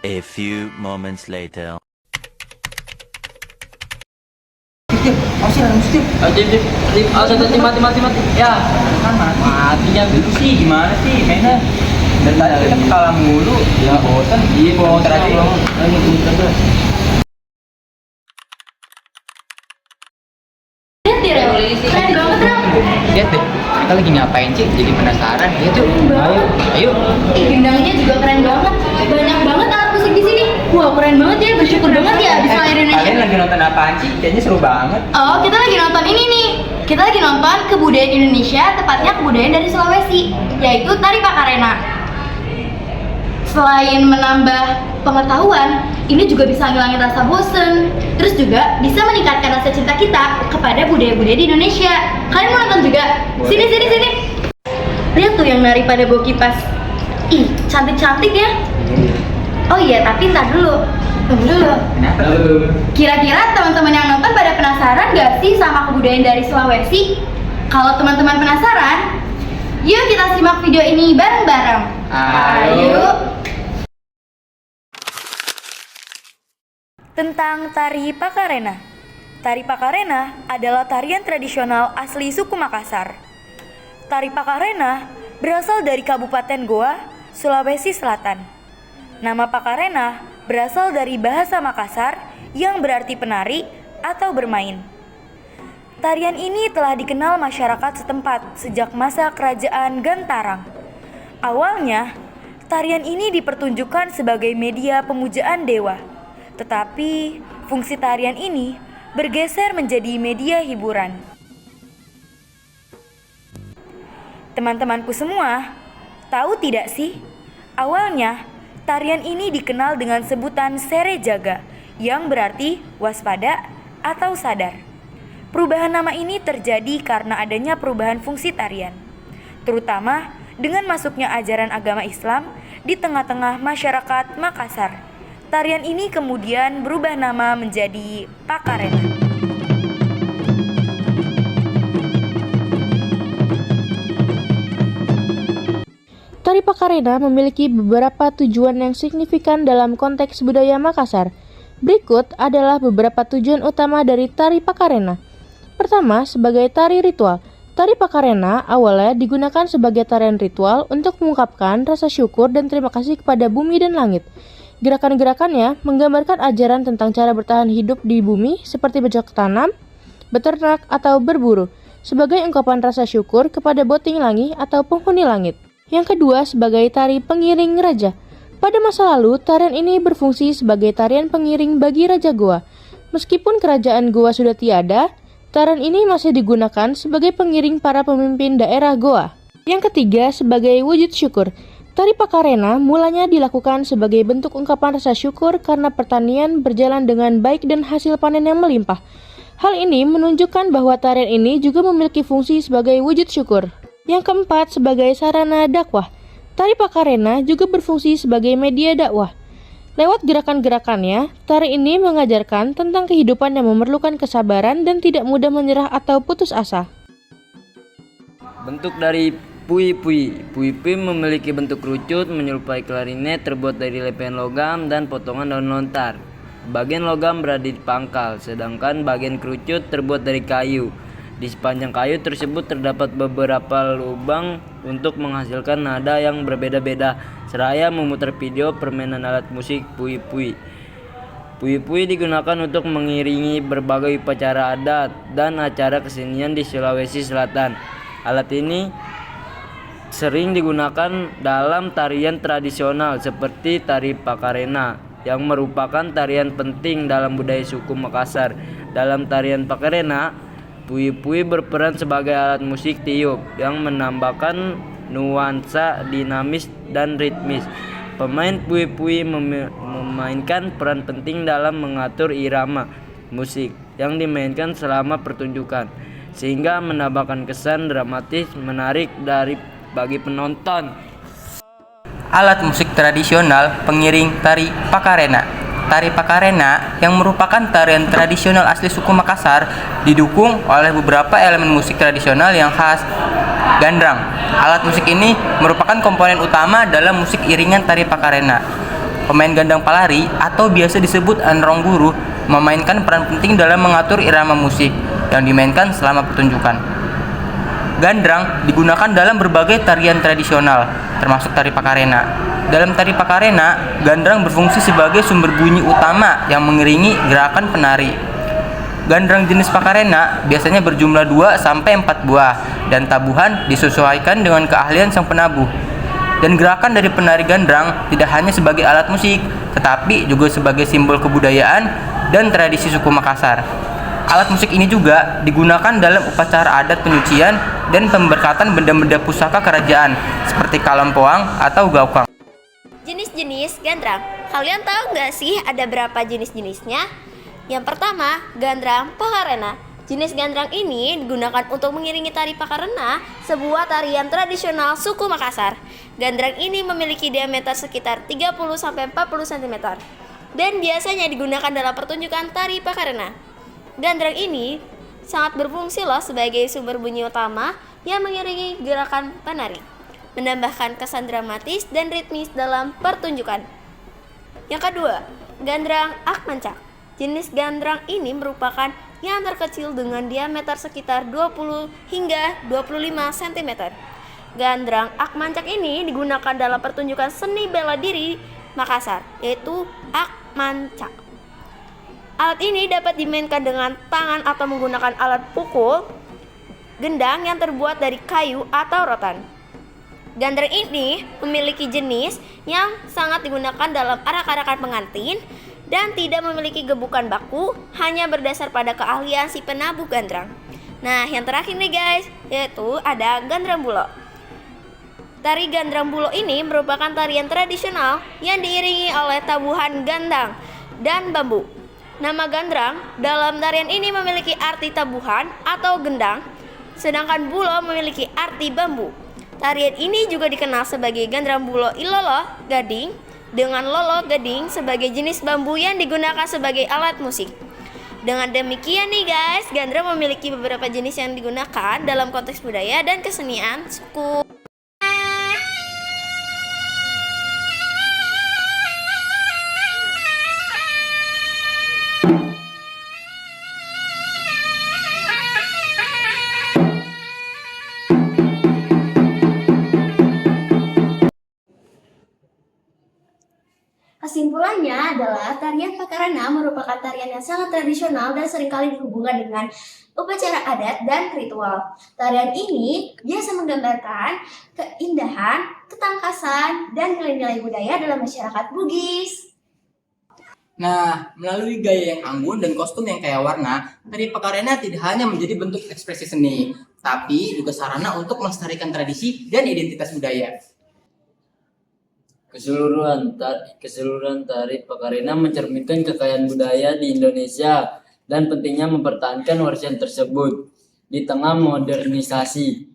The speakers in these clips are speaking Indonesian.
A few moments later. Mati. Ya, kan matinya dulu sih, gimana sih mainnya? Dan tadi kita kalah mulu, ya bosan. Iya, bosan aja. Lihat deh, keren banget Ram. Lihat deh, kita lagi ngapain sih? Jadi penasaran. Ya tuh, ayo. Gendangnya juga keren banget. Banyak banget alat musik di sini. Wah, keren banget ya. Bersyukur banget ya bisa lahir di Kalian Indonesia. lagi nonton apaan sih? Kayaknya seru banget. Oh, kita lagi nonton ini nih. Kita lagi nonton kebudayaan Indonesia, tepatnya kebudayaan dari Sulawesi, yaitu tari Pakarena. Selain menambah pengetahuan, ini juga bisa ngilangin rasa bosen. Terus juga bisa meningkatkan rasa cinta kita kepada budaya-budaya di Indonesia. Kalian mau nonton juga? Sini. Lihat tuh yang nari pada bawa kipas. Ih, cantik-cantik ya. Oh iya, tapi ntar dulu. Tunggu dulu. Kenapa? Kira-kira teman-teman yang nonton pada penasaran gak sih sama kebudayaan dari Sulawesi? Kalau teman-teman penasaran, yuk kita simak video ini bareng-bareng. Ayo. Tentang tari Pakarena. Tari Pakarena adalah tarian tradisional asli suku Makassar. Tari Pakarena berasal dari Kabupaten Goa, Sulawesi Selatan. Nama Pakarena berasal dari bahasa Makassar yang berarti penari atau bermain. Tarian ini telah dikenal masyarakat setempat sejak masa kerajaan Gantarang. Awalnya, tarian ini dipertunjukkan sebagai media pemujaan dewa. Tetapi, fungsi tarian ini bergeser menjadi media hiburan. Teman-temanku semua, tahu tidak sih? Awalnya, tarian ini dikenal dengan sebutan Sere Jaga, yang berarti waspada atau sadar. Perubahan nama ini terjadi karena adanya perubahan fungsi tarian, terutama dengan masuknya ajaran agama Islam di tengah-tengah masyarakat Makassar. Tarian ini kemudian berubah nama menjadi Pakarena. Tari Pakarena memiliki beberapa tujuan yang signifikan dalam konteks budaya Makassar. Berikut adalah beberapa tujuan utama dari tari Pakarena. Pertama, sebagai tari ritual. Tari Pakarena awalnya digunakan sebagai tarian ritual untuk mengungkapkan rasa syukur dan terima kasih kepada bumi dan langit. Gerakan-gerakannya menggambarkan ajaran tentang cara bertahan hidup di bumi seperti bercocok tanam, beternak, atau berburu, sebagai ungkapan rasa syukur kepada Boting Langi atau penghuni langit. Yang kedua, sebagai tari pengiring raja. Pada masa lalu, tarian ini berfungsi sebagai tarian pengiring bagi Raja Goa. Meskipun kerajaan Goa sudah tiada, tarian ini masih digunakan sebagai pengiring para pemimpin daerah Goa. Yang ketiga, sebagai wujud syukur. Tari Pakarena mulanya dilakukan sebagai bentuk ungkapan rasa syukur karena pertanian berjalan dengan baik dan hasil panen yang melimpah. Hal ini menunjukkan bahwa tarian ini juga memiliki fungsi sebagai wujud syukur. Yang keempat, sebagai sarana dakwah. Tari Pakarena juga berfungsi sebagai media dakwah. Lewat gerakan-gerakannya, tari ini mengajarkan tentang kehidupan yang memerlukan kesabaran dan tidak mudah menyerah atau putus asa. Bentuk dari pui-pui. Pui-pui memiliki bentuk kerucut menyerupai klarinet, terbuat dari lepehan logam dan potongan daun lontar. Bagian logam berada di pangkal, sedangkan bagian kerucut terbuat dari kayu. Di sepanjang kayu tersebut terdapat beberapa lubang untuk menghasilkan nada yang berbeda-beda, seraya memutar video permainan alat musik pui-pui. Pui-pui digunakan untuk mengiringi berbagai upacara adat dan acara kesenian di Sulawesi Selatan. Alat ini sering digunakan dalam tarian tradisional seperti tari Pakarena yang merupakan tarian penting dalam budaya suku Makassar. Dalam tarian Pakarena, pui-pui berperan sebagai alat musik tiup yang menambahkan nuansa dinamis dan ritmis. Pemain pui-pui memainkan peran penting dalam mengatur irama musik yang dimainkan selama pertunjukan, sehingga menambahkan kesan dramatis menarik bagi penonton. Alat musik tradisional pengiring tari Pakarena. Tari Pakarena yang merupakan tarian tradisional asli suku Makassar didukung oleh beberapa elemen musik tradisional yang khas gandrang. Alat musik ini merupakan komponen utama dalam musik iringan tari Pakarena. Pemain gandang palari atau biasa disebut anrongguru memainkan peran penting dalam mengatur irama musik yang dimainkan selama pertunjukan. Gandrang digunakan dalam berbagai tarian tradisional, termasuk tari pakarena. Dalam tari pakarena, gandrang berfungsi sebagai sumber bunyi utama yang mengiringi gerakan penari. Gandrang jenis pakarena biasanya berjumlah 2-4 buah dan tabuhan disesuaikan dengan keahlian sang penabuh. Dan gerakan dari penari gandrang tidak hanya sebagai alat musik, tetapi juga sebagai simbol kebudayaan dan tradisi suku Makassar. Alat musik ini juga digunakan dalam upacara adat penyucian dan pemberkatan benda-benda pusaka kerajaan seperti kalampoang atau gaukang. Jenis-jenis gandrang. Kalian tahu nggak sih ada berapa jenis-jenisnya? Yang pertama, gandrang pakarena. Jenis gandrang ini digunakan untuk mengiringi tari pakarena, sebuah tarian tradisional suku Makassar. Gandrang ini memiliki diameter sekitar 30-40 cm dan biasanya digunakan dalam pertunjukan tari pakarena. Gandrang ini sangat berfungsi loh sebagai sumber bunyi utama yang mengiringi gerakan penari, menambahkan kesan dramatis dan ritmis dalam pertunjukan. Yang kedua, gandrang akmancak. Jenis gandrang ini merupakan yang terkecil dengan diameter sekitar 20 hingga 25 cm. Gandrang akmancak ini digunakan dalam pertunjukan seni bela diri Makassar, yaitu akmancak. Alat ini dapat dimainkan dengan tangan atau menggunakan alat pukul gendang yang terbuat dari kayu atau rotan. Gandrang ini memiliki jenis yang sangat digunakan dalam arak-arakan pengantin dan tidak memiliki gebukan baku, hanya berdasar pada keahlian si penabuh gandrang. Nah, yang terakhir nih guys, yaitu ada gandrang bulo. Tari gandrang bulo ini merupakan tarian tradisional yang diiringi oleh tabuhan gandang dan bambu. Nama gandrang dalam tarian ini memiliki arti tabuhan atau gendang, sedangkan bulo memiliki arti bambu. Tarian ini juga dikenal sebagai gandrang bulo ilolo gading, dengan lolo gading sebagai jenis bambu yang digunakan sebagai alat musik. Dengan demikian nih guys, gandrang memiliki beberapa jenis yang digunakan dalam konteks budaya dan kesenian suku. Kesimpulannya adalah tarian pakarena merupakan tarian yang sangat tradisional dan seringkali dihubungkan dengan upacara adat dan ritual. Tarian ini biasa menggambarkan keindahan, ketangkasan, dan nilai-nilai budaya dalam masyarakat Bugis. Nah, melalui gaya yang anggun dan kostum yang kaya warna, tari pakarena tidak hanya menjadi bentuk ekspresi seni, tapi juga sarana untuk melestarikan tradisi dan identitas budaya. Keseluruhan tari pakarena mencerminkan kekayaan budaya di Indonesia dan pentingnya mempertahankan warisan tersebut di tengah modernisasi.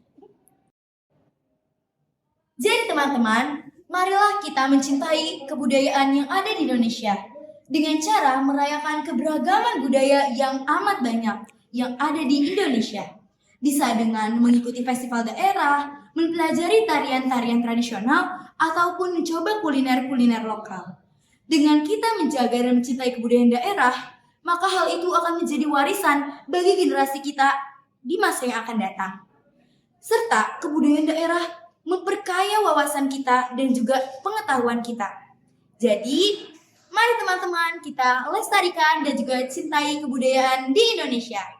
Jadi teman-teman, marilah kita mencintai kebudayaan yang ada di Indonesia dengan cara merayakan keberagaman budaya yang amat banyak yang ada di Indonesia. Bisa dengan mengikuti festival daerah, mempelajari tarian-tarian tradisional, ataupun mencoba kuliner-kuliner lokal. Dengan kita menjaga dan mencintai kebudayaan daerah, maka hal itu akan menjadi warisan bagi generasi kita di masa yang akan datang. Serta kebudayaan daerah memperkaya wawasan kita dan juga pengetahuan kita. Jadi, mari teman-teman kita lestarikan dan juga cintai kebudayaan di Indonesia.